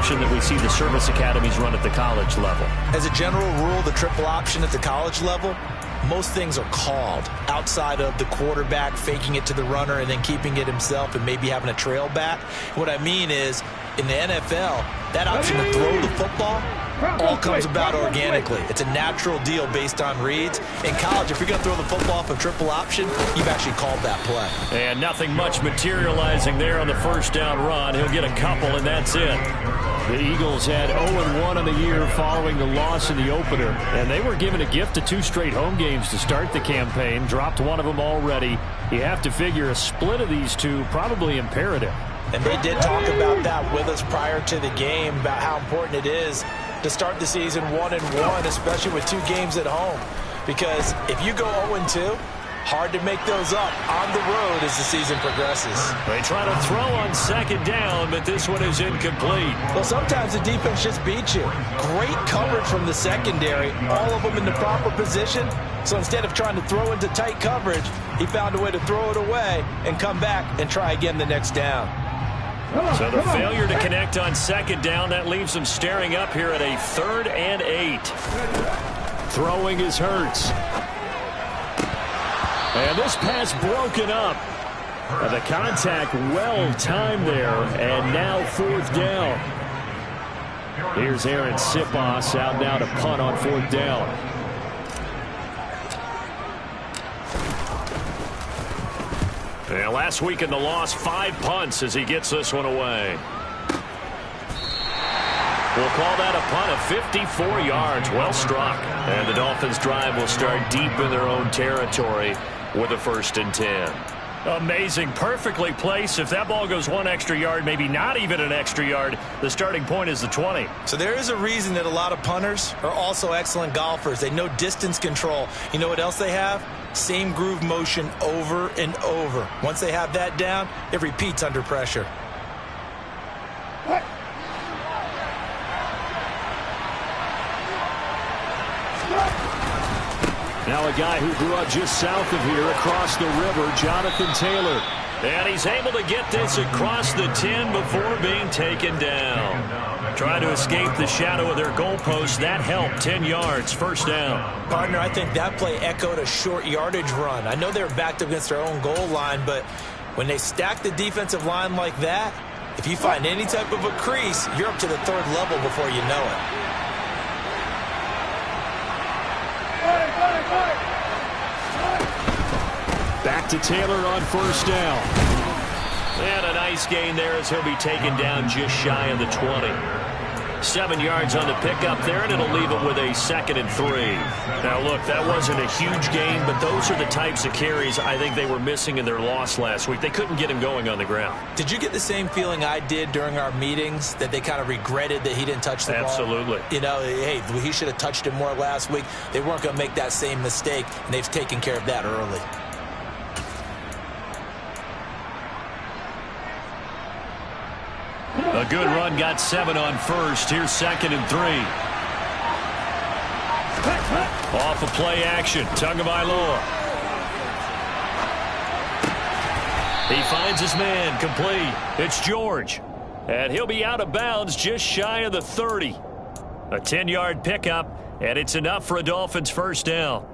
option that we see the service academies run at the college level? As a general rule, the triple option at the college level, most things are called outside of the quarterback faking it to the runner and then keeping it himself and maybe having a trail back. What I mean is, in the NFL, that option to throw the football all comes about organically. It's a natural deal based on reads. In college, if you're going to throw the football off a triple option, you've actually called that play. And nothing much materializing there on the first down run. He'll get a couple, and that's it. The Eagles had 0-1 on the year following the loss in the opener, and they were given a gift of 2 straight home games to start the campaign. Dropped one of them already. You have to figure a split of these two probably imperative. And they did talk about that with us prior to the game, about how important it is to start the season 1-1, especially with 2 games at home. Because if you go 0-2, hard to make those up on the road as the season progresses. They try to throw on second down, but this one is incomplete. Well, sometimes the defense just beats you. Great coverage from the secondary, all of them in the proper position. So instead of trying to throw into tight coverage, he found a way to throw it away and come back and try again the next down. So the failure to connect on second down, that leaves them staring up here at a 3rd and 8. Throwing is Hurts. And this pass broken up. And the contact well timed there, and now 4th down. Here's Aaron Sipos out now to punt on 4th down. Yeah, last week in the loss, 5 punts as he gets this one away. We'll call that a punt of 54 yards. Well struck. And the Dolphins' drive will start deep in their own territory with a 1st and 10. Amazing. Perfectly placed. If that ball goes 1 extra yard, maybe not even an extra yard, the starting point is the 20. So there is a reason that a lot of punters are also excellent golfers. They know distance control. You know what else they have? Same groove motion over and over. Once they have that down, it repeats under pressure. Now a guy who grew up just south of here across the river, Jonathan Taylor. And he's able to get this across the 10 before being taken down. Try to escape the shadow of their goalpost. That helped. 10 yards, 1st down. Partner, I think that play echoed a short yardage run. I know they were backed up against their own goal line, but when they stack the defensive line like that, if you find any type of a crease, you're up to the 3rd level before you know it. Back to Taylor on 1st down. And a nice gain there as he'll be taken down just shy of the 20. 7 yards on the pickup there, and it'll leave him with a 2nd and 3. Now, look, that wasn't a huge gain, but those are the types of carries I think they were missing in their loss last week. They couldn't get him going on the ground. Did you get the same feeling I did during our meetings, that they kind of regretted that he didn't touch the ball? Absolutely. You know, hey, he should have touched it more last week. They weren't going to make that same mistake, and they've taken care of that early. A good run, got 7 on 1st. Here's 2nd and 3. Off of play action. Tagovailoa. He finds his man, complete. It's George. And he'll be out of bounds just shy of the 30. A 10-yard pickup, and it's enough for a Dolphins 1st down.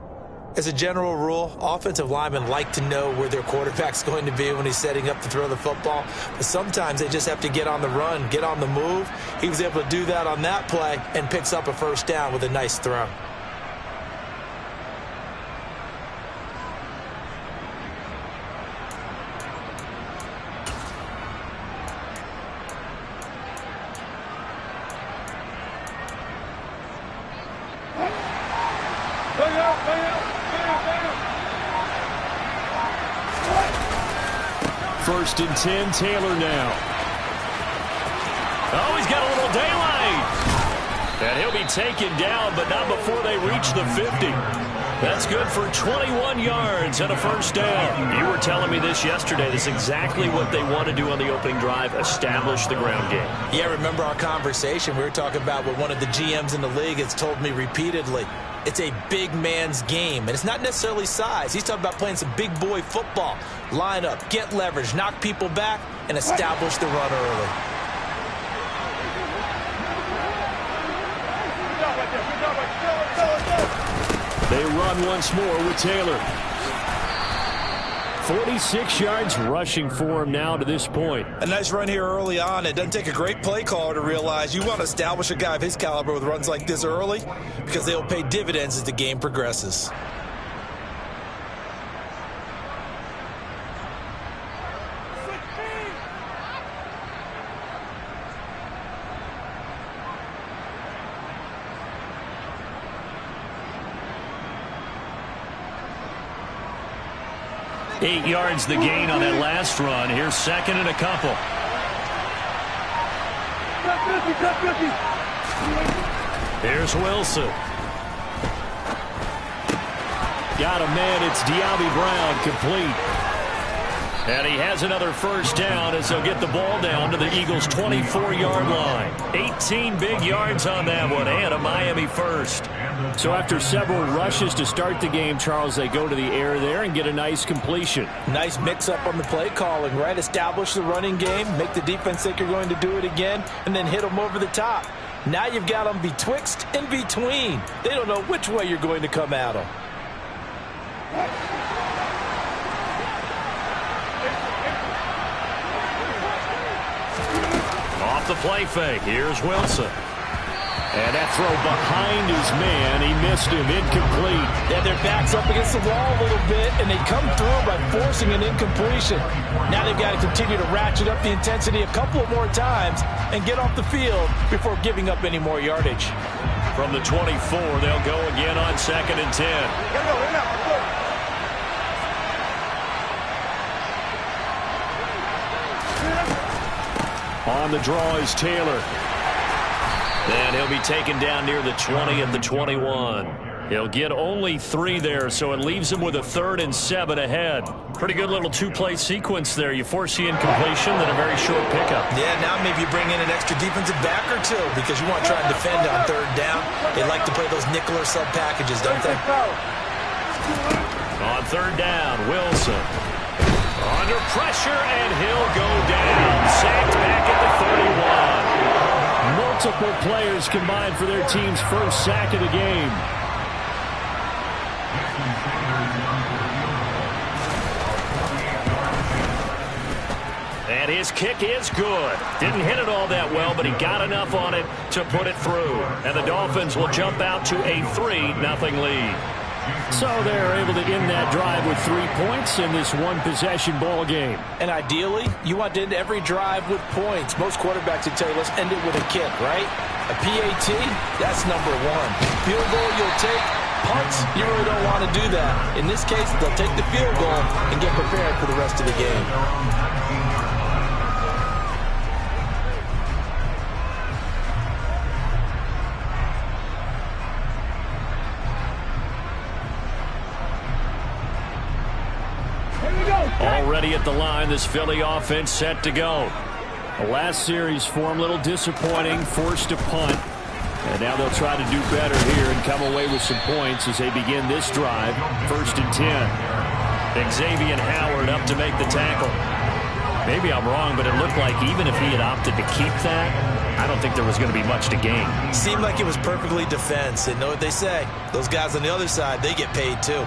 As a general rule, offensive linemen like to know where their quarterback's going to be when he's setting up to throw the football. But sometimes they just have to get on the run, get on the move. He was able to do that on that play and picks up a 1st down with a nice throw. First and 10, Taylor now. Oh, he's got a little daylight. And he'll be taken down, but not before they reach the 50. That's good for 21 yards and a 1st down. You were telling me this yesterday. This is exactly what they want to do on the opening drive, establish the ground game. Yeah, remember our conversation. We were talking about what one of the GMs in the league has told me repeatedly. It's a big man's game, and it's not necessarily size. He's talking about playing some big boy football. Line up, get leverage, knock people back, and establish the run early. They run once more with Taylor. 46 yards rushing for him now to this point. A nice run here early on. It doesn't take a great play caller to realize you want to establish a guy of his caliber with runs like this early because they'll pay dividends as the game progresses. Eight yards the gain on that last run. Here's second and a couple. Here's Wilson. Got a man. It's De'Ami Brown, complete. And he has another first down as they'll get the ball down to the Eagles' 24-yard line. 18 big yards on that one, and a Miami first. So after several rushes to start the game, Charles, they go to the air there and get a nice completion. Nice mix-up on the play calling, right? Establish the running game, make the defense think you're going to do it again, and then hit them over the top. Now you've got them betwixt and between. They don't know which way you're going to come at them. Off the play fake. Here's Wilson. And that throw behind his man. He missed him. Incomplete. Yeah, their back's up against the wall a little bit, and they come through by forcing an incompletion. Now they've got to continue to ratchet up the intensity a couple of more times and get off the field before giving up any more yardage. From the 24, they'll go again on 2nd and 10. On the draw is Taylor. And he'll be taken down near the 20 at the 21. He'll get only 3 there, so it leaves him with a 3rd and 7 ahead. Pretty good little two-play sequence there. You force the incompletion, then a very short pickup. Yeah, now maybe you bring in an extra defensive back or two because you want to try and defend on 3rd down. They like to play those nickel or sub packages, don't they? On 3rd down, Wilson. Under pressure, and he'll go down. Sacked back at the 31. Multiple players combined for their team's first sack of the game. And his kick is good. Didn't hit it all that well, but he got enough on it to put it through. And the Dolphins will jump out to a 3-0 lead. So they're able to end that drive with 3 points in this one-possession ball game. And ideally, you want to end every drive with points. Most quarterbacks would tell you, let's end it with a kick, right? A PAT, that's number 1. Field goal you'll take. Punts, you really don't want to do that. In this case, they'll take the field goal and get prepared for the rest of the game. Already at the line, this Philly offense set to go. The last series for them, a little disappointing, forced to punt. And now they'll try to do better here and come away with some points as they begin this drive. 1st and 10. Xavier Howard up to make the tackle. Maybe I'm wrong, but it looked like even if he had opted to keep that, I don't think there was going to be much to gain. Seemed like it was perfectly defense. And know what they say? Those guys on the other side, they get paid too.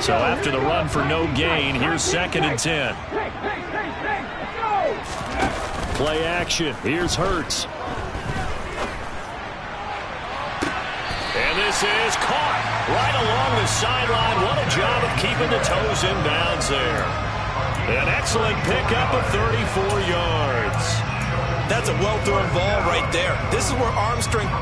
So after the run for no gain, here's 2nd and 10. Play action. Here's Hurts. And this is caught right along the sideline. What a job of keeping the toes in bounds there. An excellent pickup of 34 yards. That's a well-thrown ball right there. This is where arm strength...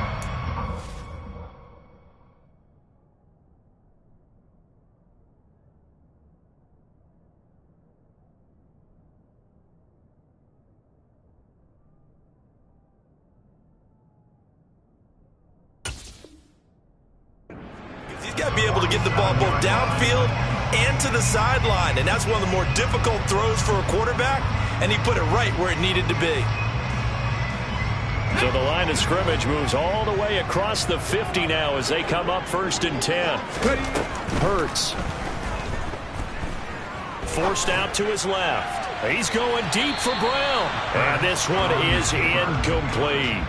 got to be able to get the ball both downfield and to the sideline, and that's one of the more difficult throws for a quarterback, and he put it right where it needed to be. So the line of scrimmage moves all the way across the 50 now as they come up 1st and 10. Hurts. Forced out to his left. He's going deep for Brown. And this one is incomplete.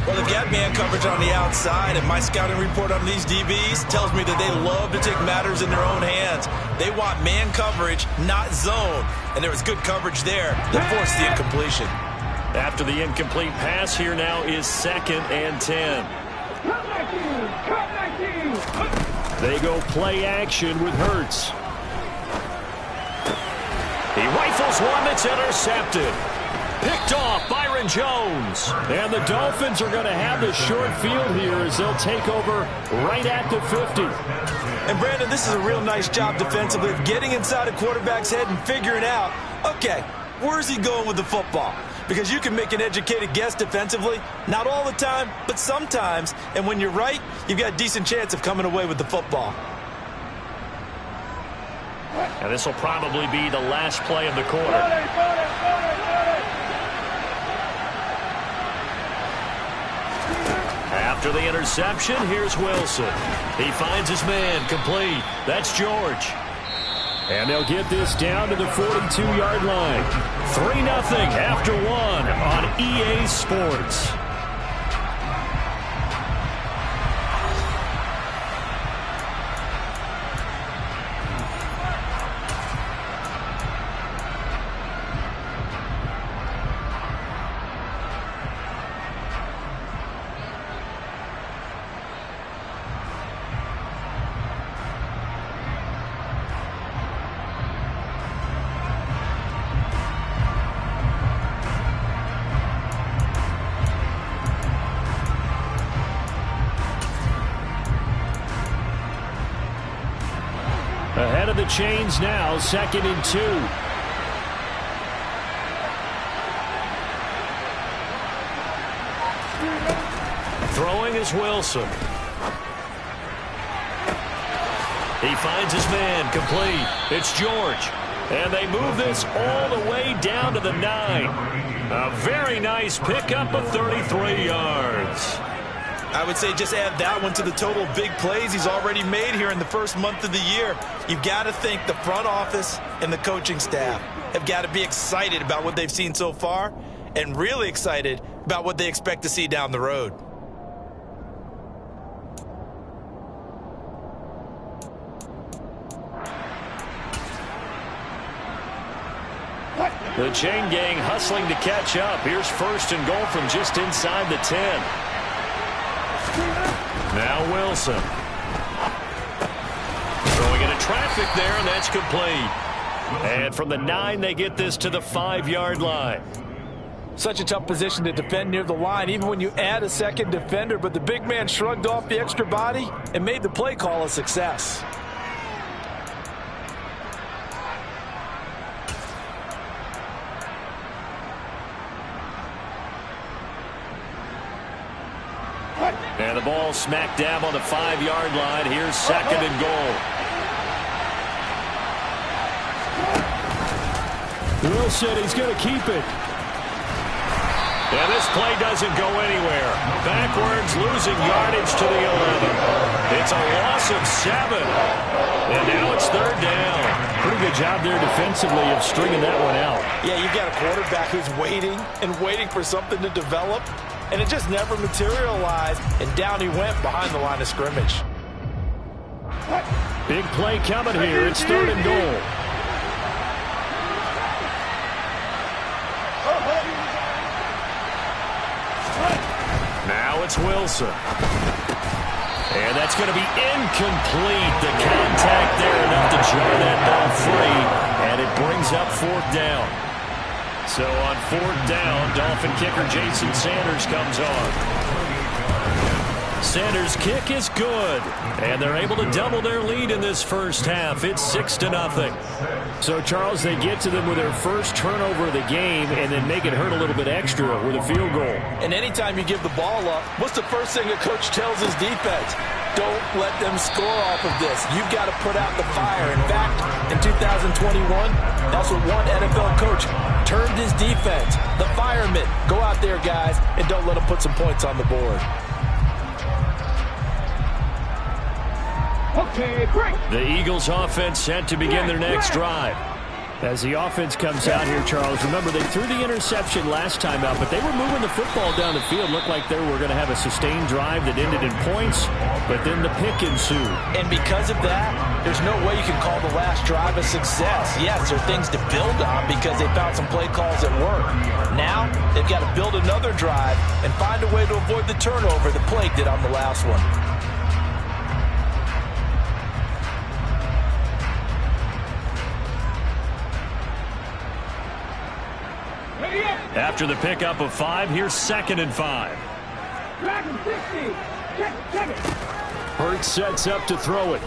Well, if you have man coverage on the outside, and my scouting report on these DBs tells me that they love to take matters in their own hands. They want man coverage, not zone. And there was good coverage there that forced the incompletion. After the incomplete pass, here now is 2nd and 10. They go play action with Hurts. He rifles one that's intercepted. Picked off Byron Jones. And the Dolphins are going to have the short field here as they'll take over right at the 50. And Brandon, this is a real nice job defensively of getting inside a quarterback's head and figuring out, okay, where's he going with the football? Because you can make an educated guess defensively, not all the time, but sometimes. And when you're right, you've got a decent chance of coming away with the football. And this will probably be the last play of the quarter. After the interception, here's Wilson. He finds his man, complete. That's George. And they'll get this down to the 42-yard line. 3-0 after 1 on EA Sports. Ahead of the chains now, 2nd and 2. Throwing is Wilson. He finds his man, complete. It's George. And they move this all the way down to the 9. A very nice pickup of 33 yards. I would say just add that one to the total of big plays he's already made here in the first month of the year. You've got to think the front office and the coaching staff have got to be excited about what they've seen so far and really excited about what they expect to see down the road. The chain gang hustling to catch up. Here's 1st and goal from just inside the 10. Now Wilson. Throwing into traffic there, and that's complete. And from the 9, they get this to the 5-yard line. Such a tough position to defend near the line, even when you add a second defender. But the big man shrugged off the extra body and made the play call a success. And the ball smack dab on the 5-yard line. Here's 2nd and goal. Wilson, he's going to keep it. And this play doesn't go anywhere. Backwards, losing yardage to the 11. It's a loss of 7. And now it's 3rd down. Pretty good job there defensively of stringing that one out. Yeah, you've got a quarterback who's waiting and waiting for something to develop. And it just never materialized, and down he went behind the line of scrimmage. Big play coming here. It's 3rd and goal. Now it's Wilson. And that's going to be incomplete. The contact there enough to jar that ball free, and it brings up 4th down. So on 4th down, Dolphin kicker Jason Sanders comes on. Sanders' kick is good, and they're able to double their lead in this first half. It's 6-0. So, Charles, they get to them with their first turnover of the game and then make it hurt a little bit extra with a field goal. And anytime you give the ball up, what's the first thing a coach tells his defense? Don't let them score off of this. You've got to put out the fire. In fact, in 2021, that's what one NFL coach termed his defense. The firemen. Go out there, guys, and don't let them put some points on the board. Okay, break. The Eagles offense set to begin their next drive. As the offense comes out here, Charles, remember they threw the interception last time out, but they were moving the football down the field. Looked like they were going to have a sustained drive that ended in points, but then the pick ensued. And because of that, there's no way you can call the last drive a success. Yes, there are things to build on because they found some play calls that work. Now, they've got to build another drive and find a way to avoid the turnover that plagued it on the last one. After the pickup of 5, here's 2nd and 5. Hurts sets up to throw it.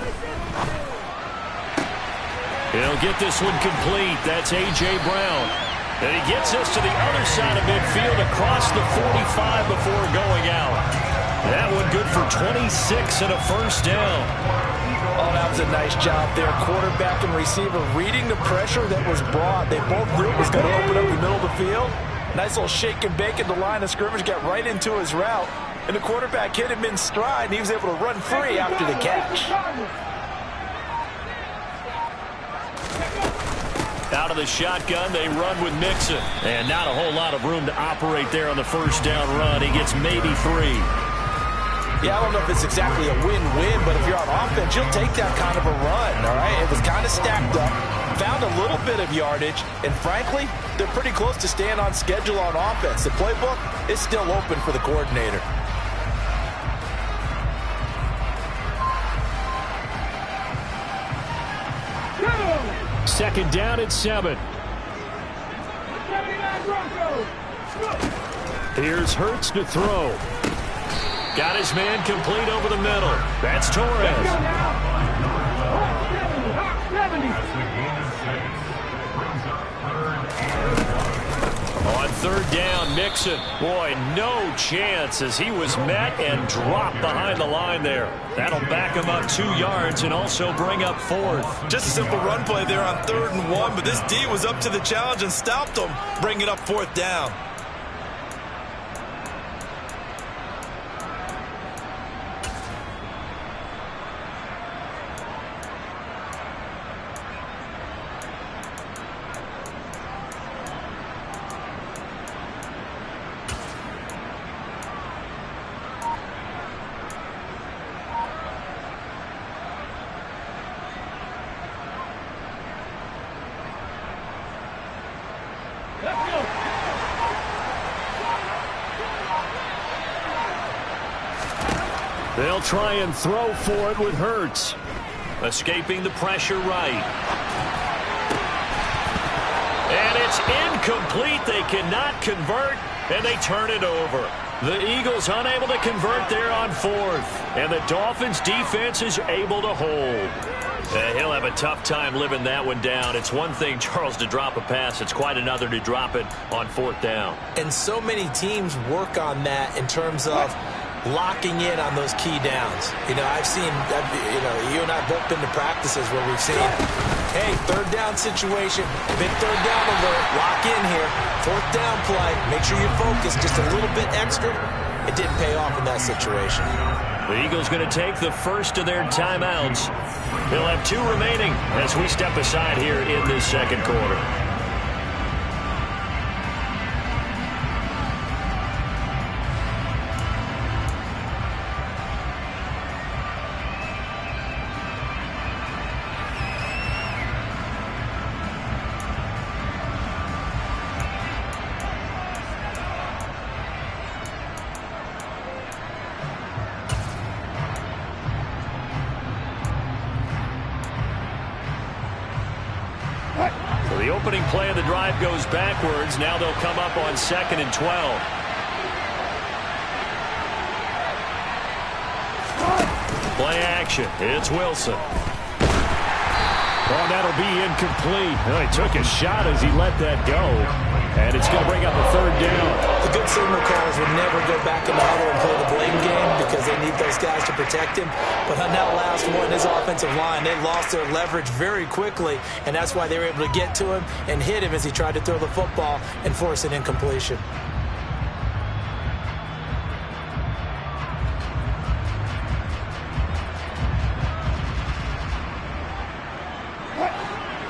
He'll get this one complete. That's A.J. Brown. And he gets this to the other side of midfield across the 45 before going out. That one good for 26 and a first down. Oh, that was a nice job there. Quarterback and receiver reading the pressure that was brought. They both knew it was going to open up the middle of the field. Nice little shake and bake at the line of scrimmage, got right into his route. And the quarterback hit him in stride, and he was able to run free after the catch. Out of the shotgun, they run with Mixon. And not a whole lot of room to operate there on the first down run. He gets maybe 3. Yeah, I don't know if it's exactly a win-win, but if you're on offense, you'll take that kind of a run, all right? It was kind of stacked up, found a little bit of yardage, and frankly, they're pretty close to staying on schedule on offense. The playbook is still open for the coordinator. Second down at 7. Here's Hurts to throw. Got his man complete over the middle. That's Torres. On 3rd down, Mixon. Boy, no chance as he was met and dropped behind the line there. That'll back him up 2 yards and also bring up 4th. Just a simple run play there on 3rd and 1, but this D was up to the challenge and stopped him, bringing up 4th down. They'll try and throw for it with Hurts. Escaping the pressure right. And it's incomplete. They cannot convert, and they turn it over. The Eagles unable to convert there on 4th. And the Dolphins defense is able to hold. He'll have a tough time living that one down. It's one thing, Charles, to drop a pass. It's quite another to drop it on 4th down. And so many teams work on that in terms of locking in on those key downs. You know, I've seen, you and I have both been to practices where we've seen, hey, 3rd down situation, big 3rd down alert, lock in here, 4th down play, make sure you focus just a little bit extra. It didn't pay off in that situation. The Eagles going to take the first of their timeouts. They'll have 2 remaining as we step aside here in this 2nd quarter. The opening play of the drive goes backwards. Now they'll come up on 2nd and 12. Play action. It's Wilson. Oh, that'll be incomplete. Oh, he took a shot as he let that go. And it's going to bring up a 3rd down. The good signal callers would never go back in the huddle and play the blame game because they need those guys to protect him. But on that last one, his offensive line, they lost their leverage very quickly, and that's why they were able to get to him and hit him as he tried to throw the football and force an incompletion.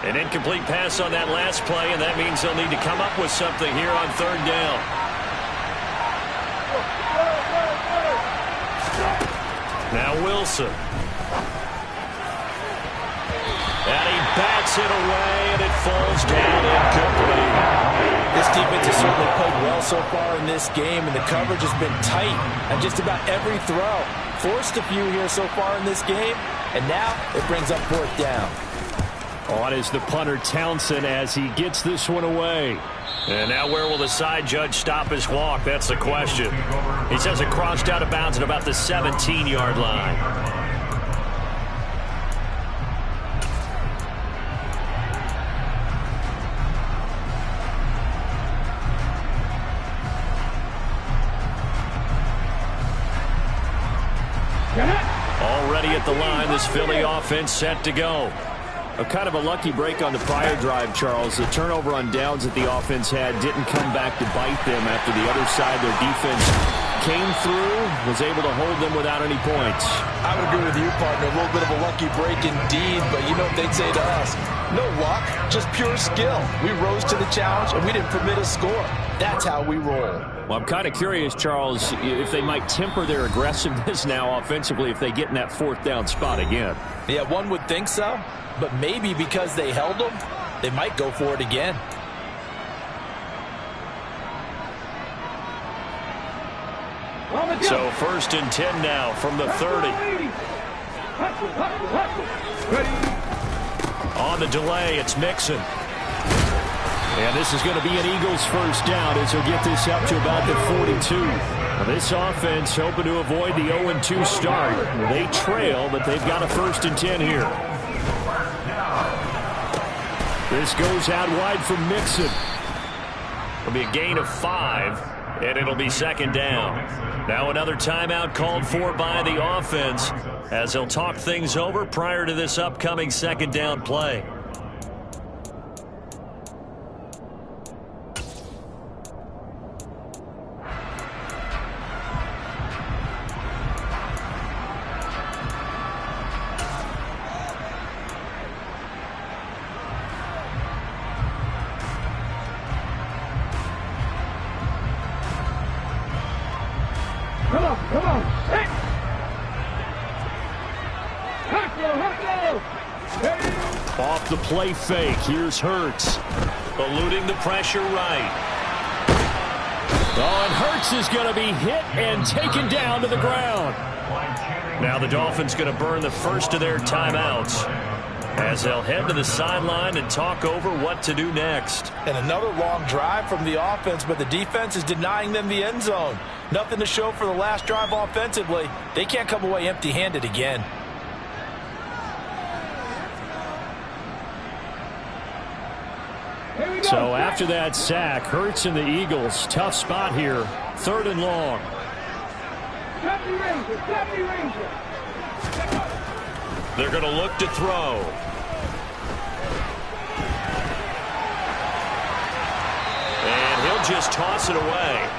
An Incomplete pass on that last play, and that means they'll need to come up with something here on third down. Now Wilson. And he bats it away, and it falls down incomplete. This defense has certainly played well so far in this game, and the coverage has been tight on just about every throw. Forced a few here so far in this game, and now it brings up fourth down. On is the punter Townsend as he gets this one away. And now where will the side judge stop his walk? That's the question. He says it crossed out of bounds at about the 17-yard line. Already at the line, this Philly offense set to go. Kind of a lucky break on the prior drive, Charles. The turnover on downs that the offense had didn't come back to bite them after the other side. Their defense came through, was able to hold them without any points. I would agree with you, partner. A little bit of a lucky break indeed, but you know what they'd say to us? No luck, just pure skill. We rose to the challenge, and we didn't permit a score. That's how we roll. Well, I'm kind of curious, Charles, if they might temper their aggressiveness now offensively if they get in that fourth down spot again. Yeah, one would think so. But maybe because they held them, they might go for it again. So 1st and 10 now from the 30. On the delay, it's Mixon. And this is going to be an Eagles first down as he'll get this up to about the 42. Now this offense hoping to avoid the 0-2 start. They trail, but they've got a 1st and 10 here. This goes out wide from Mixon. It'll be a gain of 5, and it'll be 2nd down. Now another timeout called for by the offense as they'll talk things over prior to this upcoming 2nd down play. Off the play fake, here's Hurts. Eluding the pressure right. Oh, and Hurts is going to be hit and taken down to the ground. Now the Dolphins going to burn the first of their timeouts as they'll head to the sideline and talk over what to do next. And another long drive from the offense, but the defense is denying them the end zone. Nothing to show for the last drive offensively. They can't come away empty-handed again. So after that sack, Hurts and the Eagles, tough spot here. 3rd and long. They're going to look to throw. And he'll just toss it away.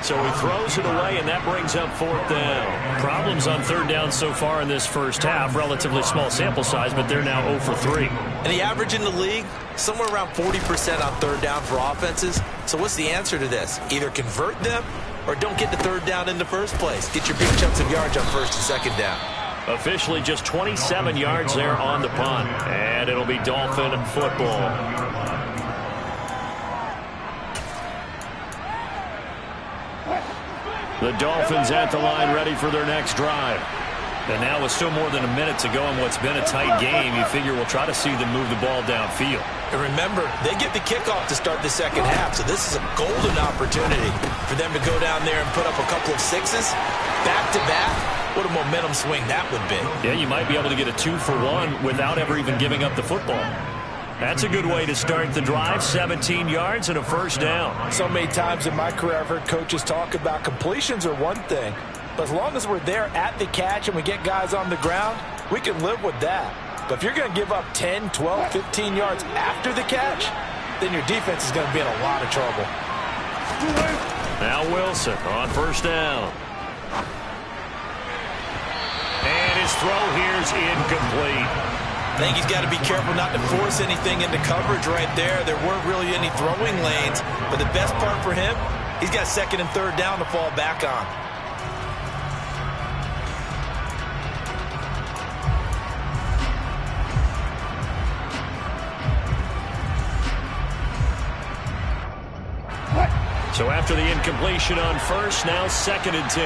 So he throws it away, and that brings up 4th down. Problems on 3rd down so far in this first half. Relatively small sample size, but they're now 0 for 3. And the average in the league, somewhere around 40% on 3rd down for offenses. So what's the answer to this? Either convert them or don't get the 3rd down in the first place. Get your big chunks of yards on 1st and 2nd down. Officially just 27 yards there on the punt. And it'll be Dolphin football. The Dolphins at the line ready for their next drive. And now with still more than a minute to go in what's been a tight game, you figure we'll try to see them move the ball downfield. And remember, they get the kickoff to start the second half, so this is a golden opportunity for them to go down there and put up a couple of sixes back-to-back. What a momentum swing that would be. Yeah, you might be able to get a 2-for-1 without ever even giving up the football. That's a good way to start the drive. 17 yards and a first down. So many times in my career I've heard coaches talk about completions are one thing, but as long as we're there at the catch and we get guys on the ground, we can live with that. But if you're going to give up 10, 12, 15 yards after the catch, then your defense is going to be in a lot of trouble. Now Wilson on first down. And his throw here is incomplete. I think he's got to be careful not to force anything into coverage right there. There weren't really any throwing lanes, but the best part for him, he's got second and third down to fall back on. So after the incompletion on first, now second and 10.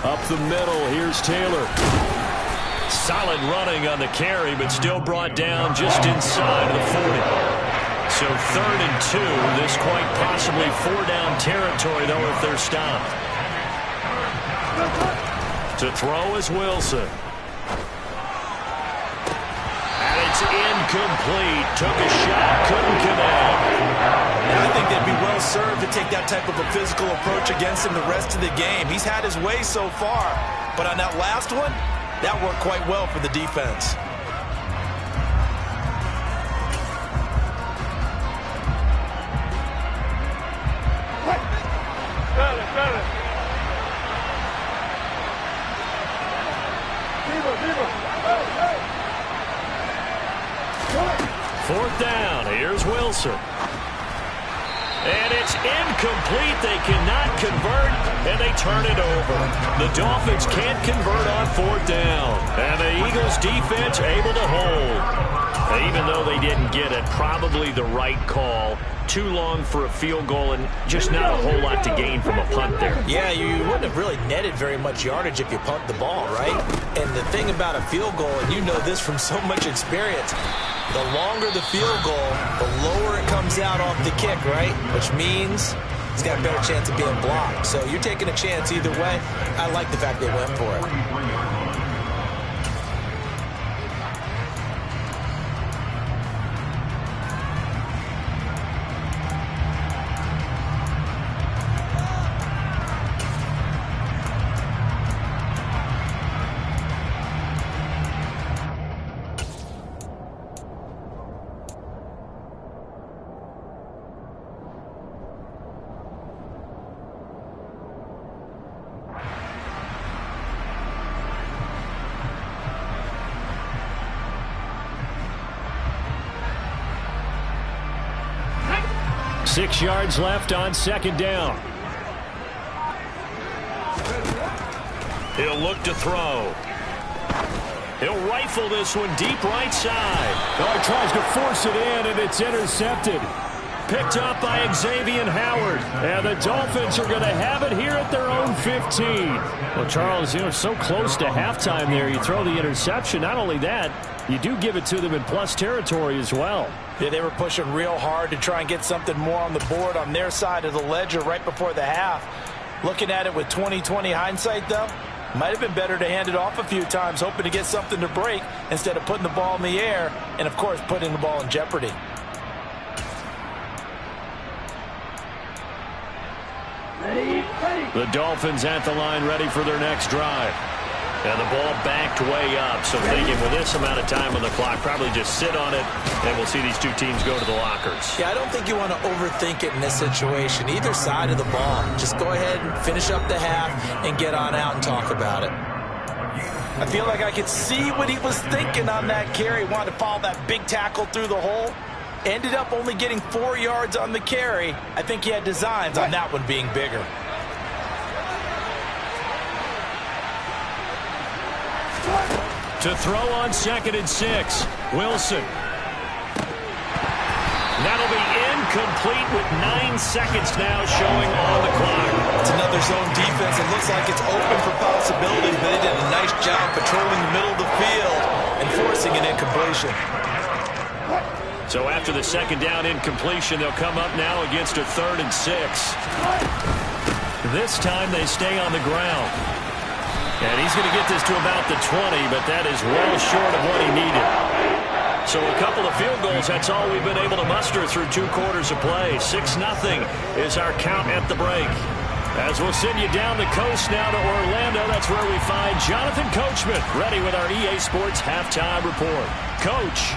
Up the middle, here's Taylor. Solid running on the carry, but still brought down just inside the 40. So third and 2, this quite possibly 4-down territory, though, if they're stopped. To throw is Wilson. And it's incomplete. Took a shot, couldn't connect. And I think they'd be well served to take that type of a physical approach against him the rest of the game. He's had his way so far, but on that last one, that worked quite well for the defense. Fourth down, here's Wilson. And it's incomplete. They cannot convert, and they turn it over. The Dolphins can't convert on fourth down. And the Eagles defense able to hold. Even though they didn't get it, probably the right call. Too long for a field goal and just not a whole lot to gain from a punt there. Yeah, you wouldn't have really netted very much yardage if you punt the ball, right? And the thing about a field goal, and you know this from so much experience, the longer the field goal, the lower it comes out off the kick, right? Which means it's got a better chance of being blocked. So you're taking a chance either way. I like the fact they went for it. 6 yards left on second down. He'll look to throw. He'll rifle this one deep right side. Oh, he tries to force it in, and it's intercepted. Picked up by Xavier Howard. And the Dolphins are going to have it here at their own 15. Well, Charles, so close to halftime there. You throw the interception. Not only that, you do give it to them in plus territory as well. Yeah, they were pushing real hard to try and get something more on the board on their side of the ledger right before the half. Looking at it with 20/20 hindsight, though, might have been better to hand it off a few times, hoping to get something to break instead of putting the ball in the air and, of course, putting the ball in jeopardy. The Dolphins at the line ready for their next drive. And the ball backed way up. So thinking with this amount of time on the clock, probably just sit on it, and we'll see these two teams go to the lockers. Yeah, I don't think you want to overthink it in this situation. Either side of the ball. Just go ahead and finish up the half and get on out and talk about it. I feel like I could see what he was thinking on that carry. Wanted to follow that big tackle through the hole. Ended up only getting 4 yards on the carry. I think he had designs on that one being bigger. To throw on 2nd and 6. Wilson. That'll be incomplete with 9 seconds now showing on the clock. It's another zone defense. It looks like it's open for possibilities, but they did a nice job patrolling the middle of the field and forcing an incompletion. So after the second down incompletion, they'll come up now against a 3rd and 6. This time they stay on the ground. And he's going to get this to about the 20, but that is well short of what he needed. So a couple of field goals, that's all we've been able to muster through 2 quarters of play. 6-0 is our count at the break. As we'll send you down the coast now to Orlando, that's where we find Jonathan Coachman ready with our EA Sports Halftime Report. Coach.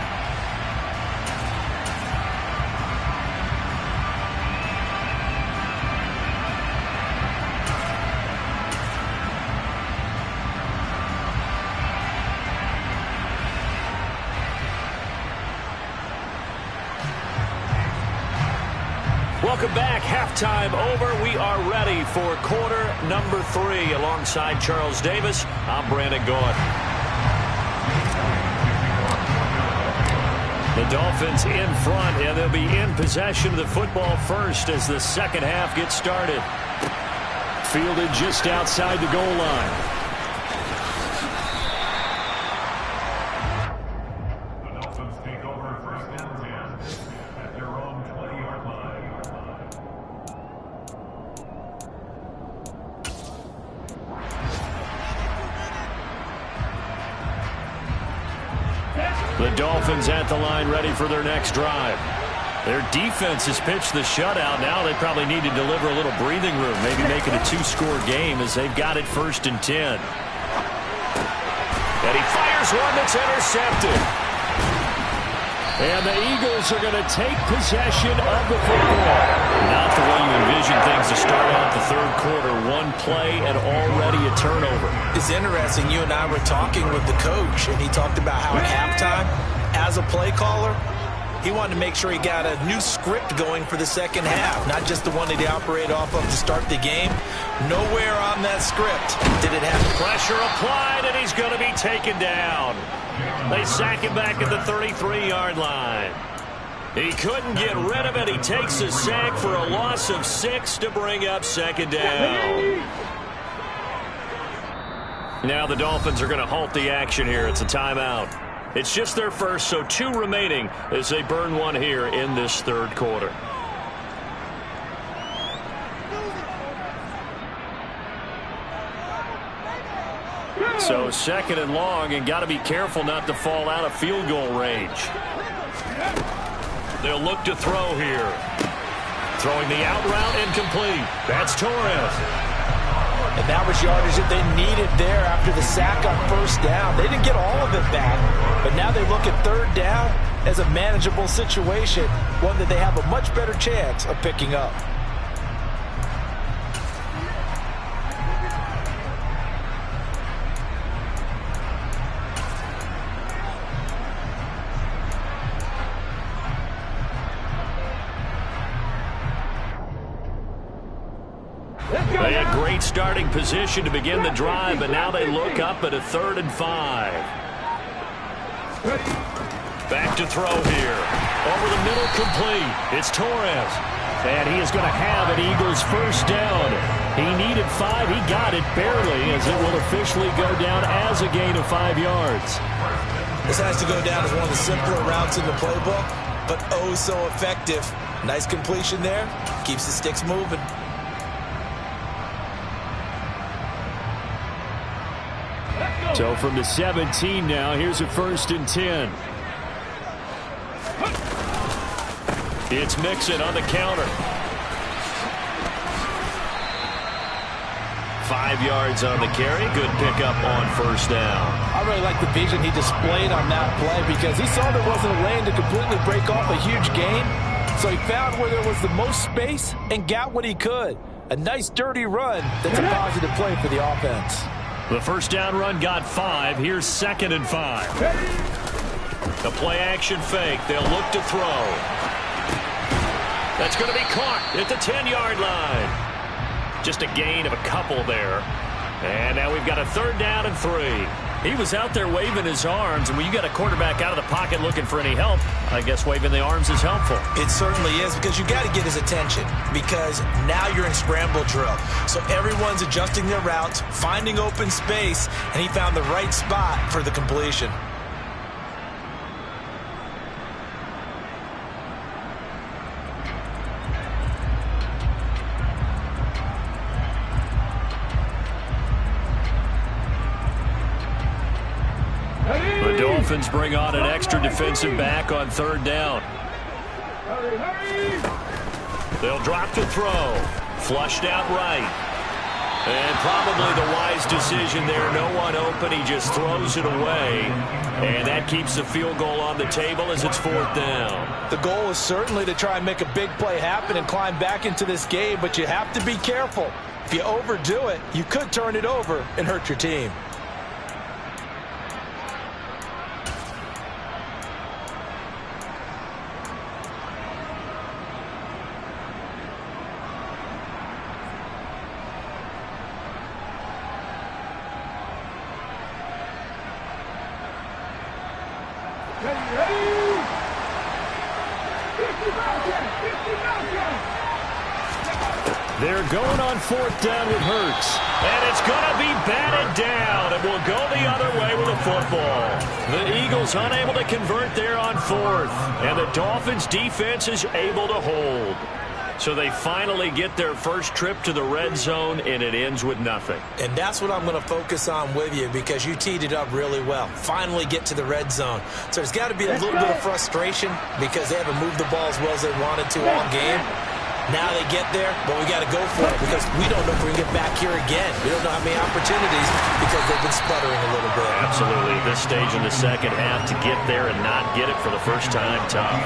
Welcome back. Halftime over. We are ready for quarter number 3. Alongside Charles Davis, I'm Brandon Gaud. The Dolphins in front, and they'll be in possession of the football first as the second half gets started. Fielded just outside the goal line. The Dolphins at the line ready for their next drive. Their defense has pitched the shutout. Now they probably need to deliver a little breathing room, maybe make it a 2-score game as they've got it 1st and 10. And he fires one that's intercepted. And the Eagles are going to take possession of the football. Not the way you envision things to start out the third quarter. One play and already a turnover. It's interesting. You and I were talking with the coach, and he talked about how at halftime, as a play caller, he wanted to make sure he got a new script going for the second half, not just the one that he operated off of to start the game. Nowhere on that script did it have pressure applied, and he's going to be taken down. They sack him back at the 33-yard line. He couldn't get rid of it. He takes a sack for a loss of 6 to bring up second down. Now the Dolphins are going to halt the action here. It's a timeout. It's just their first, so 2 remaining as they burn one here in this third quarter. So 2nd and long, and got to be careful not to fall out of field goal range. They'll look to throw here. Throwing the out route incomplete. That's Torres. And that was yardage that they needed there after the sack on 1st down. They didn't get all of it back, but now they look at 3rd down as a manageable situation, one that they have a much better chance of picking up. They had great starting position to begin the drive, but now they look up at a 3rd and 5. Back to throw here. Over the middle, complete. It's Torres. And he is going to have an Eagles 1st down. He needed 5. He got it barely, as it will officially go down as a gain of 5 yards. This has to go down as one of the simpler routes in the playbook, but oh so effective. Nice completion there. Keeps the sticks moving. So from the 17 now, here's a 1st and 10. It's Mixon on the counter. 5 yards on the carry. Good pickup on 1st down. I really like the vision he displayed on that play because he saw there wasn't a lane to completely break off a huge gain. So he found where there was the most space and got what he could. A nice dirty run that's a positive play for the offense. The 1st down run got 5. Here's 2nd and 5. The play action fake. They'll look to throw. That's going to be caught at the 10-yard line. Just a gain of a couple there. And now we've got a 3rd down and 3. He was out there waving his arms, and when you got a quarterback out of the pocket looking for any help, I guess waving the arms is helpful. It certainly is, because you got to get his attention, because now you're in scramble drill. So everyone's adjusting their routes, finding open space, and he found the right spot for the completion. The Dolphins bring on an extra defensive back on 3rd down. They'll drop to throw. Flushed out right. And probably the wise decision there. No one open. He just throws it away. And that keeps the field goal on the table as it's 4th down. The goal is certainly to try and make a big play happen and climb back into this game, but you have to be careful. If you overdo it, you could turn it over and hurt your team. They're going on 4th down with Hurts. And it's going to be batted down. It will go the other way with a football. The Eagles unable to convert there on 4th. And the Dolphins defense is able to hold. So they finally get their first trip to the red zone, and it ends with nothing. And that's what I'm going to focus on with you, because you teed it up really well. Finally get to the red zone. So there's got to be a little bit of frustration because they haven't moved the ball as well as they wanted to all game. Now they get there, but we got to go for it because we don't know if we can get back here again. We don't know how many opportunities because they've been sputtering a little bit. Absolutely. This stage in the second half to get there and not get it for the first time, tough.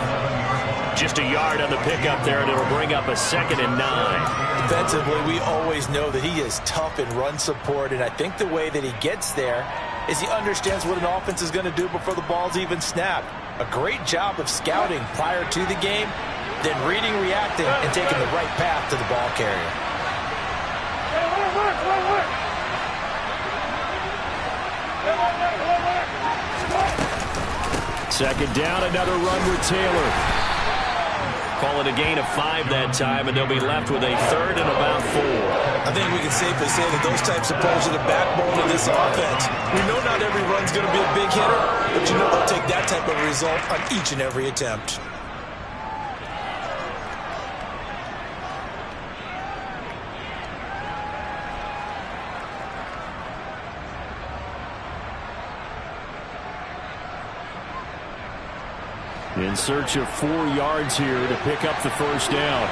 Just a yard on the pickup there, and it'll bring up a 2nd and 9. Defensively, we always know that he is tough in run support, and I think the way that he gets there is he understands what an offense is going to do before the ball's even snapped. A great job of scouting prior to the game, then reading, reacting, and taking the right path to the ball carrier. Second down, another run with Taylor. Call it a gain of 5 that time, and they'll be left with a 3rd and about 4. I think we can safely say that those types of plays are the backbone of this offense. We know not every run's going to be a big hitter, but you know they'll take that type of result on each and every attempt. In search of 4 yards here to pick up the first down.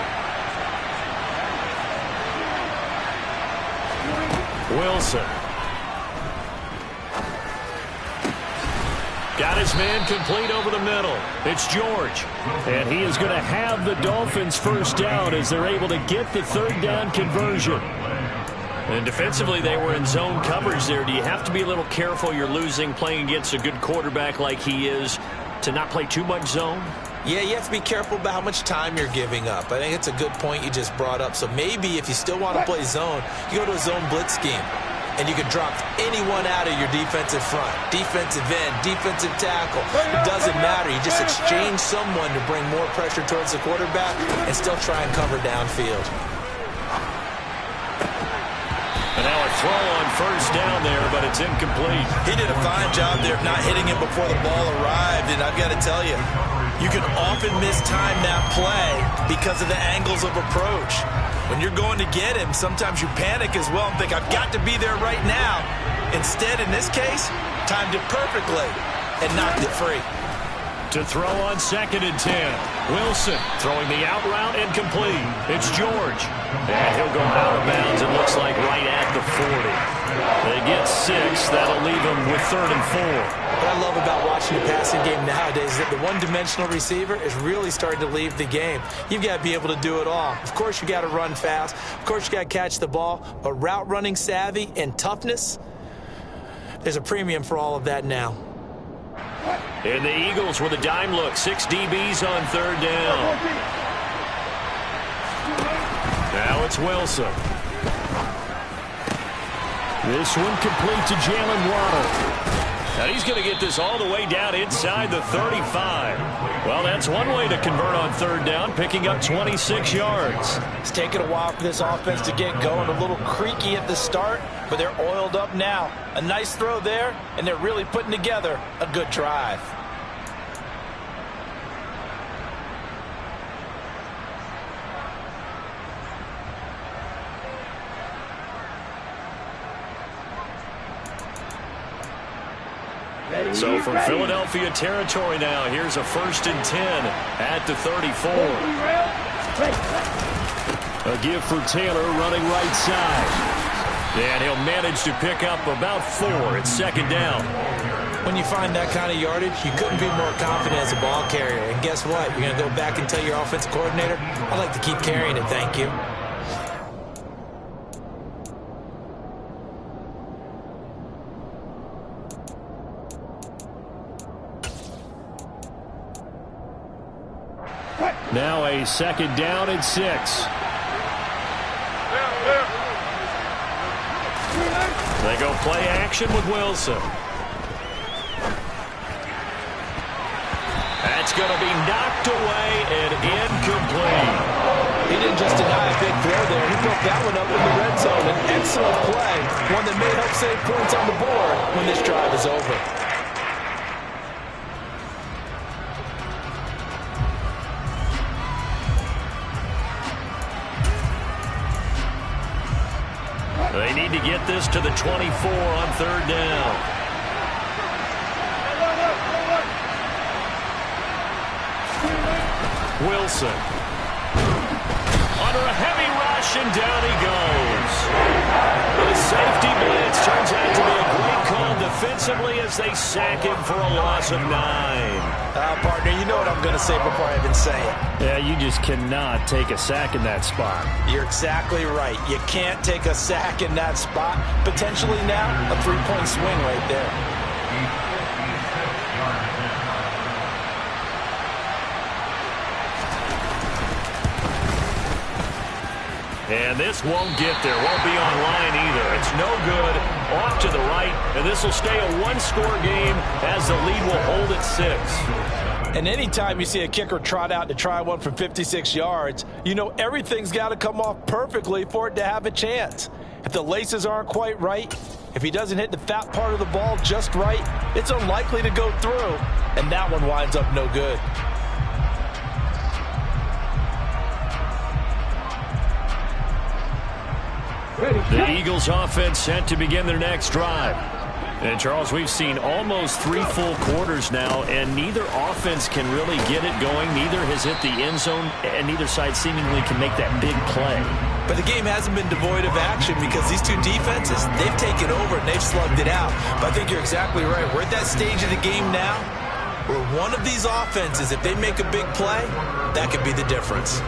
Wilson. Got his man complete over the middle. It's George. And he is going to have the Dolphins first down as they're able to get the 3rd down conversion. And defensively, they were in zone coverage there. Do you have to be a little careful? You're losing playing against a good quarterback like he is, to not play too much zone? Yeah, you have to be careful about how much time you're giving up. I think it's a good point you just brought up. So maybe if you still want to play zone, you go to a zone blitz scheme. And you can drop anyone out of your defensive front. Defensive end, defensive tackle. It doesn't matter. You just exchange someone to bring more pressure towards the quarterback and still try and cover downfield. And now a throw on first down there, but it's incomplete. He did a fine job there of not hitting him before the ball arrived. And I've got to tell you, you can often mistime that play because of the angles of approach. When you're going to get him, sometimes you panic as well and think, I've got to be there right now. Instead, in this case, timed it perfectly and knocked it free. To throw on 2nd and 10. Wilson throwing the out route incomplete. It's George. And he'll go out of bounds, it looks like, right at the 40. They get 6. That'll leave them with 3rd and 4. What I love about watching the passing game nowadays is that the one-dimensional receiver is really starting to leave the game. You've got to be able to do it all. Of course, you got to run fast. Of course, you got to catch the ball. But route running savvy and toughness, there's a premium for all of that now. And the Eagles with a dime look. 6 DBs on 3rd down. Now it's Wilson. This one complete to Jalen Waddle. And he's going to get this all the way down inside the 35. Well, that's one way to convert on 3rd down, picking up 26 yards. It's taken a while for this offense to get going. A little creaky at the start, but they're oiled up now. A nice throw there, and they're really putting together a good drive. So from Philadelphia territory now, here's a 1st and 10 at the 34. A give for Taylor running right side. And he'll manage to pick up about 4. It's 2nd down. When you find that kind of yardage, you couldn't be more confident as a ball carrier. And guess what? You're going to go back and tell your offensive coordinator, I'd like to keep carrying it, thank you. Now a 2nd down and 6. They go play action with Wilson. is going to be knocked away and incomplete. He didn't just deny a big throw there. He broke that one up in the red zone. An excellent play, one that may help save points on the board when this drive is over. They need to get this to the 24 on third down. Wilson. Under a heavy rush, and down he goes. The safety blitz turns out to be a great call defensively as they sack him for a loss of 9. Partner, you know what I'm going to say before I even say it. Yeah, you just cannot take a sack in that spot. You're exactly right. You can't take a sack in that spot. Potentially now, a 3-point swing right there. And this won't get there. Won't be online either. It's no good. Off to the right. And this will stay a one-score game as the lead will hold at 6. And anytime you see a kicker trot out to try one from 56 yards, you know everything's got to come off perfectly for it to have a chance. If the laces aren't quite right, if he doesn't hit the fat part of the ball just right, it's unlikely to go through. And that one winds up no good. The Eagles offense set to begin their next drive. And, Charles, we've seen almost 3 full quarters now, and neither offense can really get it going. Neither has hit the end zone, and neither side seemingly can make that big play. But the game hasn't been devoid of action because these two defenses, they've taken over and they've slugged it out. But I think you're exactly right. We're at that stage of the game now where one of these offenses, if they make a big play, that could be the difference.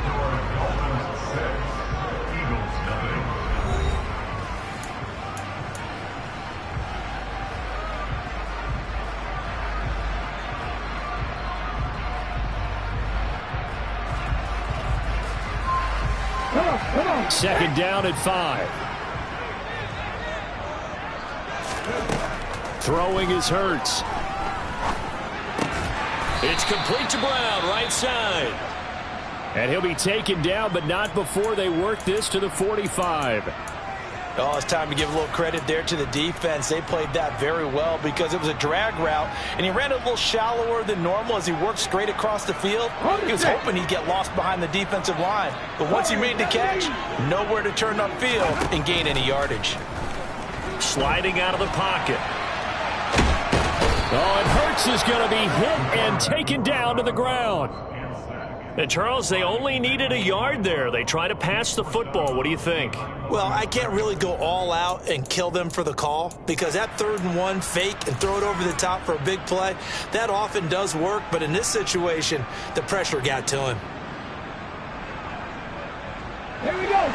Second down at 5. Throwing is Hurts. It's complete to Brown, right side. And he'll be taken down, but not before they work this to the 45. Oh, it's time to give a little credit there to the defense. They played that very well because it was a drag route, and he ran a little shallower than normal as he worked straight across the field. He was hoping he'd get lost behind the defensive line, but once he made the catch, nowhere to turn upfield and gain any yardage. Sliding out of the pocket. Oh, and Hurts is going to be hit and taken down to the ground. And, Charles, they only needed a yard there. They try to pass the football. What do you think? Well, I can't really go all out and kill them for the call because that 3rd and 1 fake and throw it over the top for a big play, that often does work. But in this situation, the pressure got to him. Here we go.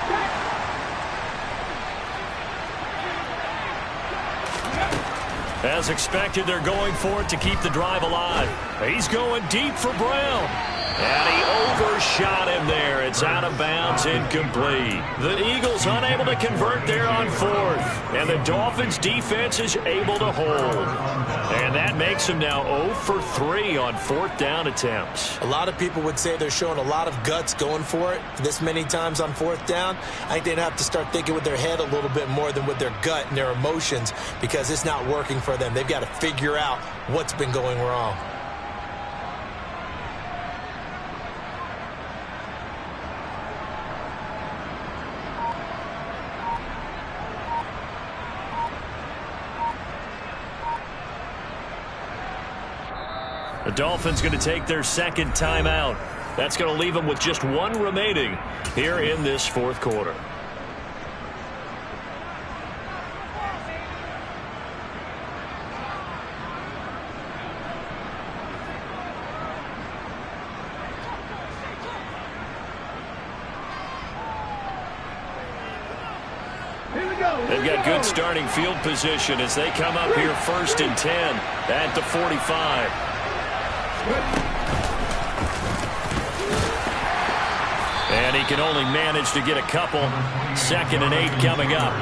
As expected, they're going for it to keep the drive alive. He's going deep for Brown. And he overshot him there. It's out of bounds, incomplete. The Eagles unable to convert there on 4th. And the Dolphins defense is able to hold. And that makes them now 0 for 3 on 4th down attempts. A lot of people would say they're showing a lot of guts going for it this many times on 4th down. I think they'd have to start thinking with their head a little bit more than with their gut and their emotions because it's not working for them. They've got to figure out what's been going wrong. The Dolphins going to take their second timeout. That's going to leave them with just 1 remaining here in this 4th quarter. They've got good starting field position as they come up here 1st and 10 at the 45. And he can only manage to get a couple. 2nd and 8 coming up.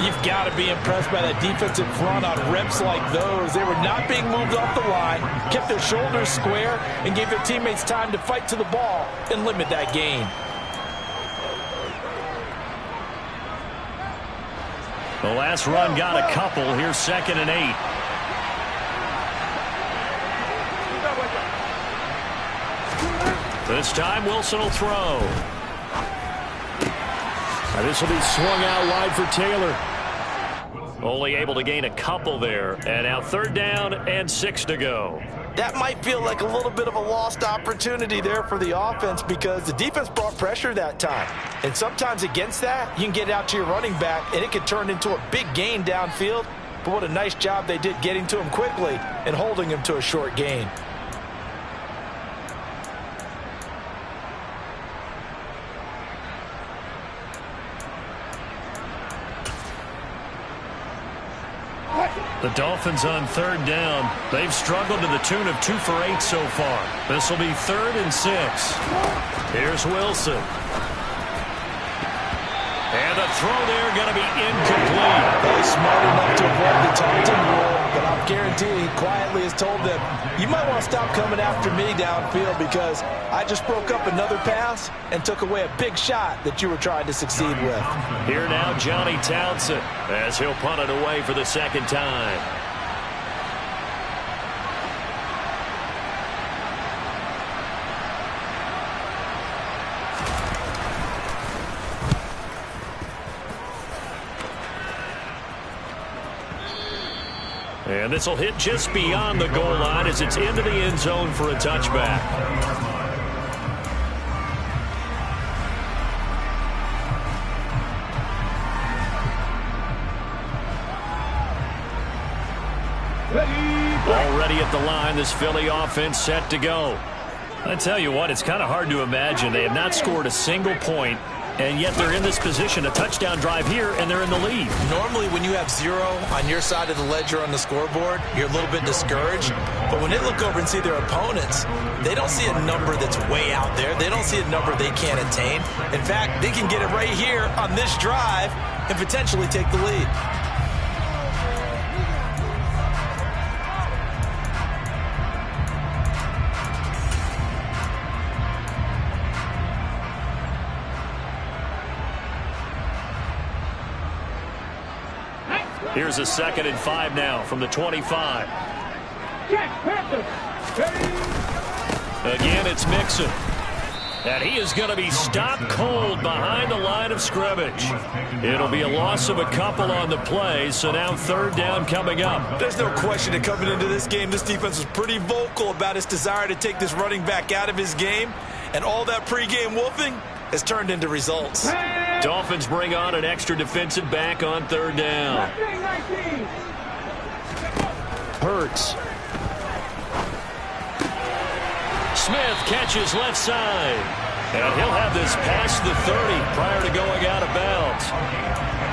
You've got to be impressed by that defensive front on reps like those. They were not being moved off the line, kept their shoulders square, and gave their teammates time to fight to the ball and limit that gain. The last run got a couple. Here's 2nd and 8. This time Wilson will throw. This will be swung out wide for Taylor. Only able to gain a couple there. And now 3rd down and 6 to go. That might feel like a little bit of a lost opportunity there for the offense because the defense brought pressure that time. And sometimes against that, you can get out to your running back, and it could turn into a big gain downfield. But what a nice job they did getting to him quickly and holding him to a short gain. The Dolphins on 3rd down. They've struggled to the tune of 2 for 8 so far. This will be 3rd and 6. Here's Wilson. And the throw there going to be incomplete. Well, he's smart enough to avoid the taunting rule, but I'm guaranteeing he quietly has told them, you might want to stop coming after me downfield because I just broke up another pass and took away a big shot that you were trying to succeed with. Here now, Johnny Townsend, as he'll punt it away for the 2nd time. And this will hit just beyond the goal line as it's into the end zone for a touchback. Already at the line, this Philly offense set to go. I tell you what, it's kind of hard to imagine. They have not scored a single point, and yet they're in this position, a touchdown drive here, and they're in the lead. Normally, when you have 0 on your side of the ledger on the scoreboard, you're a little bit discouraged. But when they look over and see their opponents, they don't see a number that's way out there. They don't see a number they can't attain. In fact, they can get it right here on this drive and potentially take the lead. Here's a 2nd and 5 now from the 25. Again, it's Mixon. And he is going to be stopped cold behind the line of scrimmage. It'll be a loss of a couple on the play, so now 3rd down coming up. There's no question that coming into this game, this defense was pretty vocal about its desire to take this running back out of his game. And all that pregame wolfing has turned into results. Dolphins bring on an extra defensive back on 3rd down. Hurts. Smith catches left side. And he'll have this past the 30 prior to going out of bounds.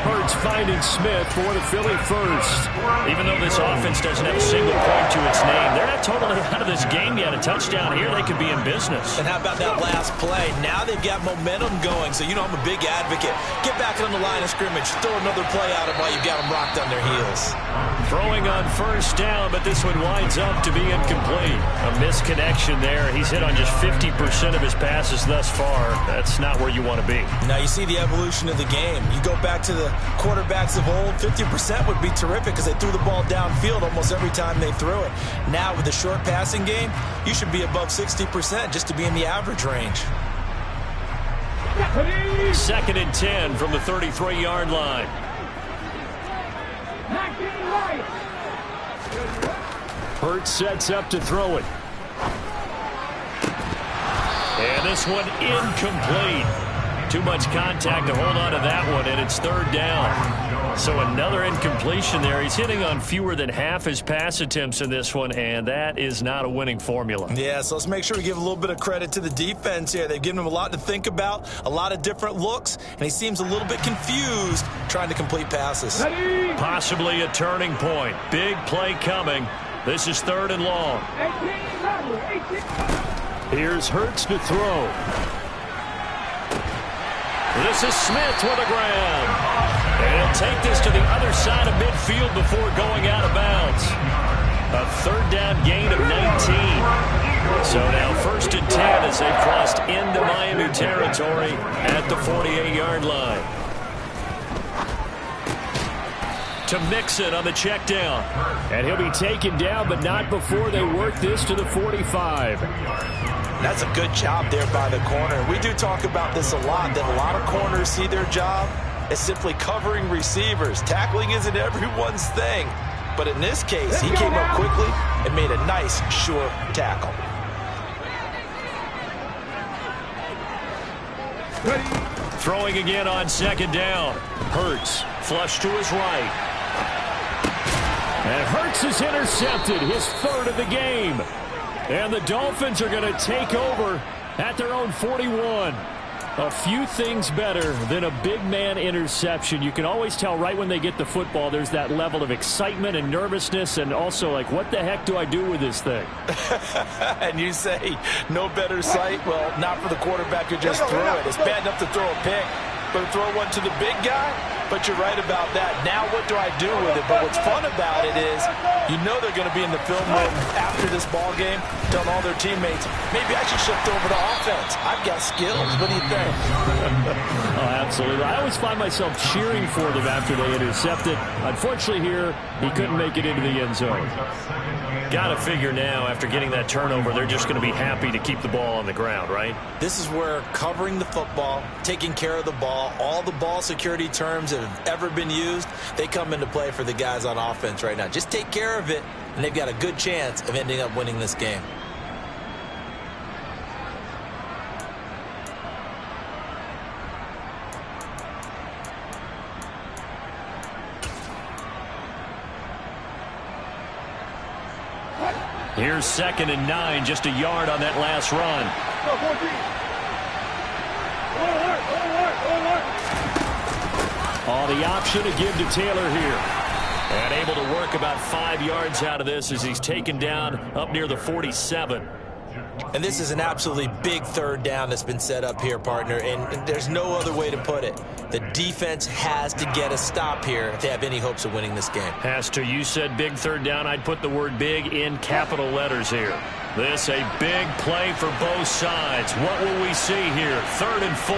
Hurts finding Smith for the Philly first. Even though this offense doesn't have a single point to its name, they're not totally out of this game yet. A touchdown here, they could be in business. And how about that last play? Now they've got momentum going, so you know I'm a big advocate. Get back on the line of scrimmage. Throw another play at them while you've got them rocked on their heels. Throwing on 1st down, but this one winds up to be incomplete. A misconnection there. He's hit on just 50% of his passes thus far. That's not where you want to be. Now you see the evolution of the game. You go back to the quarterbacks of old, 50% would be terrific because they threw the ball downfield almost every time they threw it. Now with the short passing game, you should be above 60% just to be in the average range. 2nd and 10 from the 33-yard line. Hurts sets up to throw it. And this one incomplete. Too much contact to hold on to that one, and it's 3rd down. So another incompletion there. He's hitting on fewer than half his pass attempts in this one, and that is not a winning formula. Yeah, so let's make sure we give a little bit of credit to the defense here. They've given him a lot to think about, a lot of different looks, and he seems a little bit confused trying to complete passes. Possibly a turning point. Big play coming. This is 3rd and long. Here's Hurts to throw. This is Smith with a grab. And he'll take this to the other side of midfield before going out of bounds. A third down gain of 19. So now 1st and 10 as they've crossed into Miami territory at the 48-yard line. To Mixon on the check down. And he'll be taken down, but not before they work this to the 45. That's a good job there by the corner. We do talk about this a lot, that a lot of corners see their job as simply covering receivers. Tackling isn't everyone's thing. But in this case, he came up quickly and made a nice, sure tackle. Throwing again on 2nd down. Hurts, flush to his right. And Hurts is intercepted, his 3rd of the game. And the Dolphins are going to take over at their own 41. A few things better than a big man interception. You can always tell right when they get the football, there's that level of excitement and nervousness, and also like, what the heck do I do with this thing? And you say, no better sight? Well, not for the quarterback to just throw it. It's bad enough to throw a pick, but to throw one to the big guy? But you're right about that. Now what do I do with it? But what's fun about it is you know they're going to be in the film room after this ball game telling all their teammates, maybe I should shift over to offense. I've got skills. What do you think? Oh, absolutely. I always find myself cheering for them after they intercept it. Unfortunately here, he couldn't make it into the end zone. Got to figure now, after getting that turnover, they're just going to be happy to keep the ball on the ground, right? This is where covering the football, taking care of the ball, all the ball security terms that have ever been used, they come into play for the guys on offense right now. Just take care of it, and they've got a good chance of ending up winning this game. Here's 2nd and 9, just a yard on that last run. Oh, the option to give to Taylor here. And able to work about 5 yards out of this as he's taken down up near the 47. And this is an absolutely big 3rd down that's been set up here, partner, and there's no other way to put it. The defense has to get a stop here if they have any hopes of winning this game. Has to. You said big 3rd down. I'd put the word big in capital letters here. This a big play for both sides. What will we see here? 3rd and 4.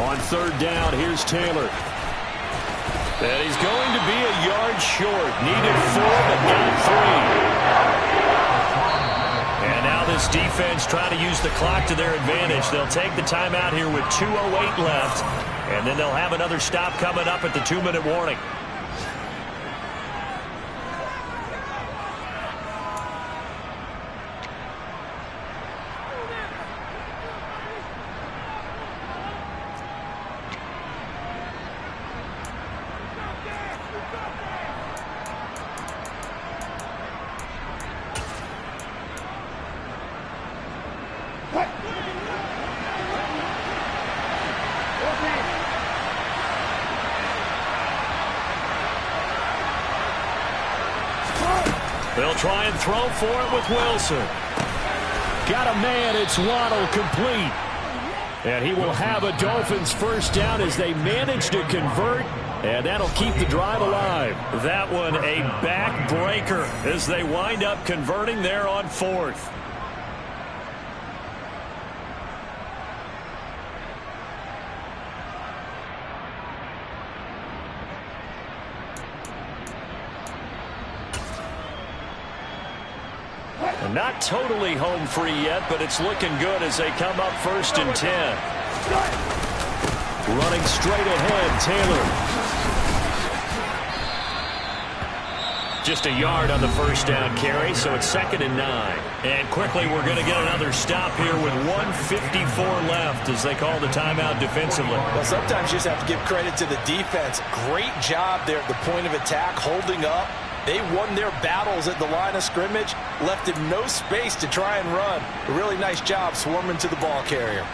On 3rd down, here's Taylor. And he's going to be a yard short. Needed 4, but got 3. And now this defense trying to use the clock to their advantage. They'll take the timeout here with 2:08 left. And then they'll have another stop coming up at the 2-minute warning. They'll try and throw for it with Wilson. Got a man, it's Waddle, complete. And he will have a Dolphins 1st down as they manage to convert, and that'll keep the drive alive. That one a backbreaker as they wind up converting there on 4th. Not totally home free yet, but it's looking good as they come up 1st and 10. Running straight ahead, Taylor. Just a yard on the 1st down carry, so it's 2nd and 9. And quickly we're going to get another stop here with 1:54 left as they call the timeout defensively. Well, sometimes you just have to give credit to the defense. Great job there at the point of attack, holding up. They won their battles at the line of scrimmage, left him no space to try and run. A really nice job swarming to the ball carrier.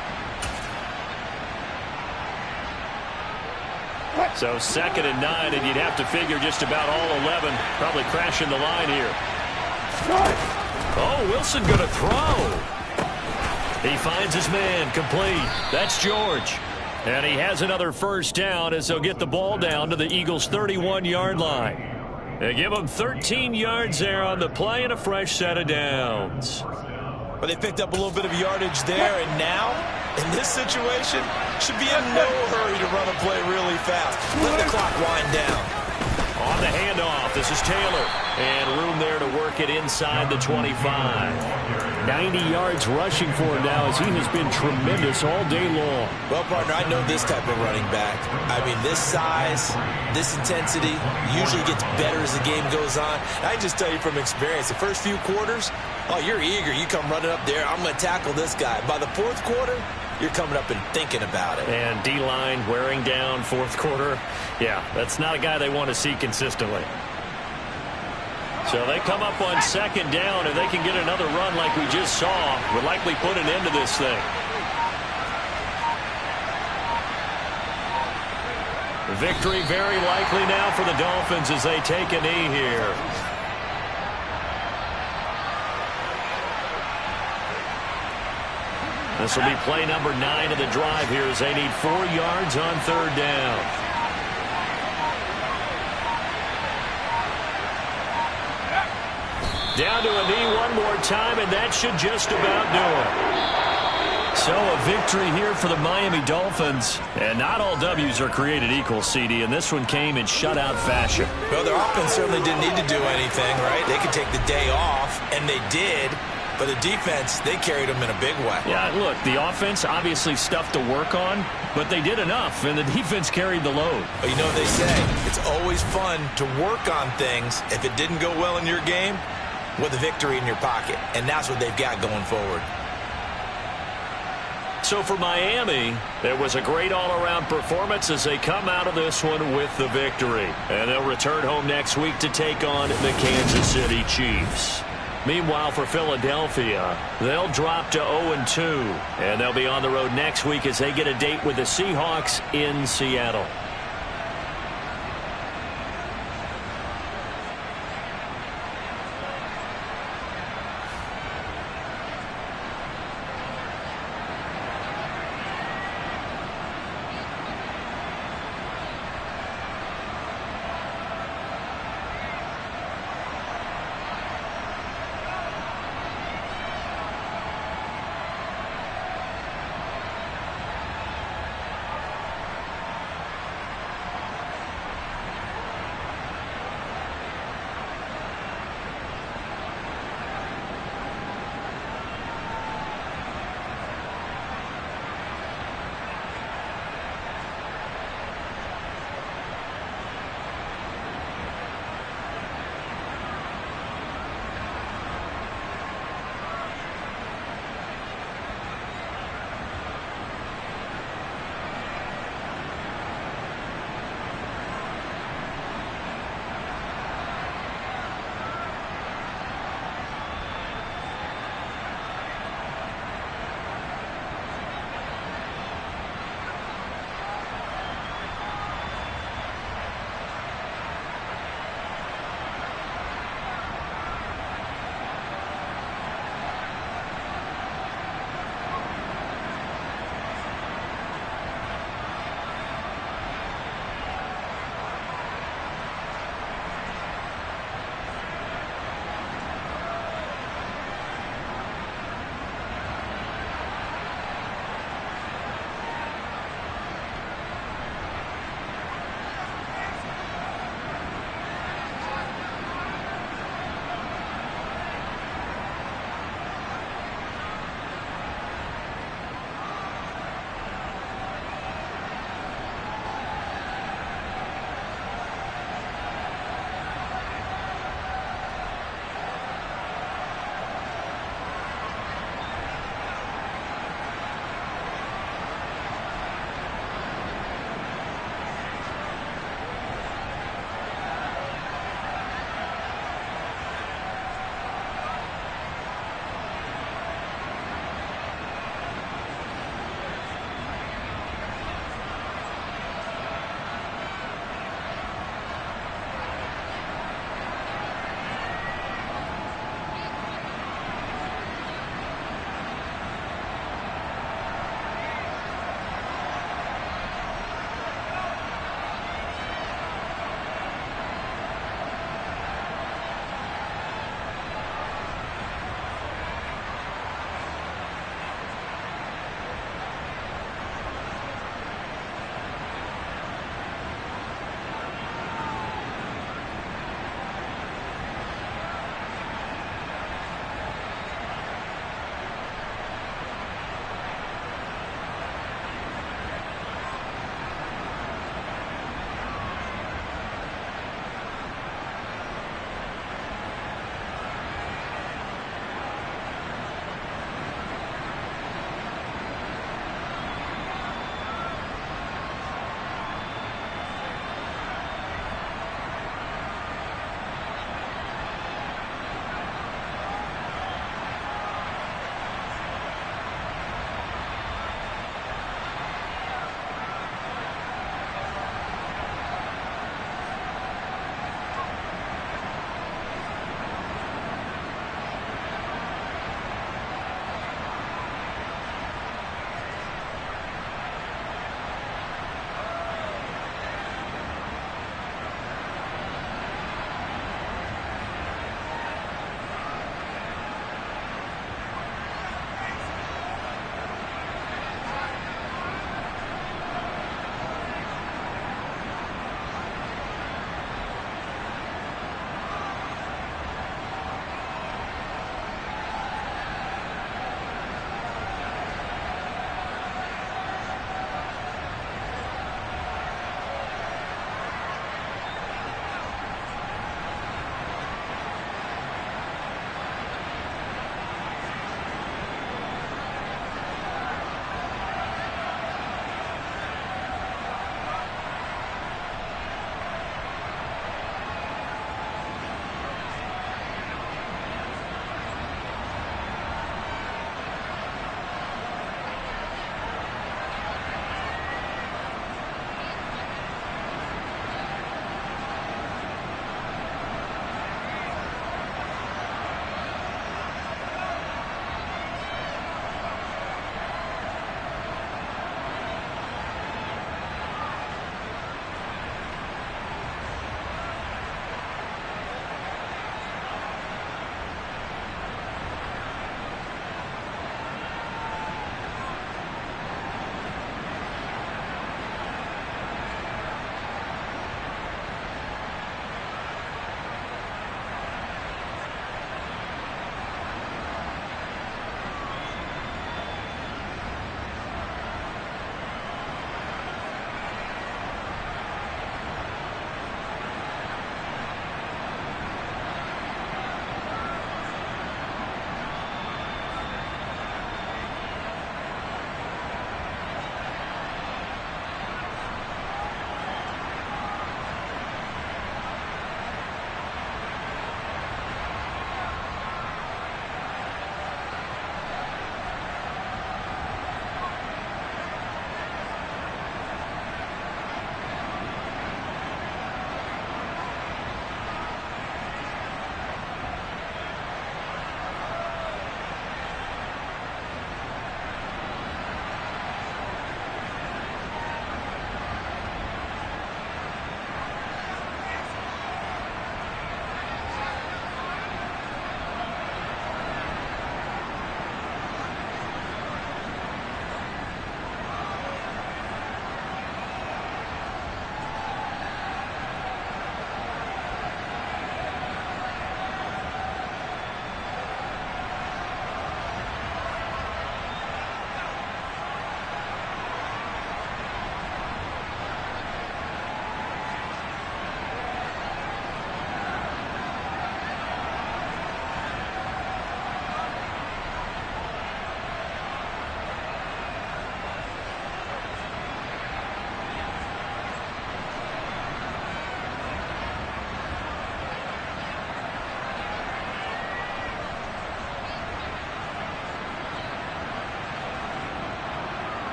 So 2nd and 9, and you'd have to figure just about all 11 probably crashing the line here. Oh, Wilson going to throw. He finds his man, complete. That's George. And he has another first down as they'll get the ball down to the Eagles' 31-yard line. They give them 13 yards there on the play and a fresh set of downs. But they picked up a little bit of yardage there, and now, in this situation, should be in no hurry to run a play really fast. Let the clock wind down. On the handoff, this is Taylor. And room there to work it inside the 25. 90 yards rushing for him now as he has been tremendous all day long. Well, partner, I know this type of running back. I mean, this size, this intensity usually gets better as the game goes on. I just tell you from experience, the first few quarters, oh, you're eager. You come running up there, I'm going to tackle this guy. By the fourth quarter, you're coming up and thinking about it. And D-line wearing down fourth quarter. Yeah, that's not a guy they want to see consistently. So they come up on second down, and they can get another run like we just saw. Would likely put an end to this thing. Victory very likely now for the Dolphins as they take a knee here. This will be play number 9 of the drive here as they need 4 yards on third down. Down to a knee one more time, and that should just about do it. So a victory here for the Miami Dolphins. And not all W's are created equal, CD, and this one came in shutout fashion. Well, their offense certainly didn't need to do anything, right? They could take the day off, and they did. But the defense, they carried them in a big way. Yeah, look, the offense obviously stuff to work on, but they did enough, and the defense carried the load. But you know what they say, it's always fun to work on things if it didn't go well in your game with a victory in your pocket, and that's what they've got going forward. So for Miami, there was a great all-around performance as they come out of this one with the victory. And they'll return home next week to take on the Kansas City Chiefs. Meanwhile, for Philadelphia, they'll drop to 0-2, and they'll be on the road next week as they get a date with the Seahawks in Seattle.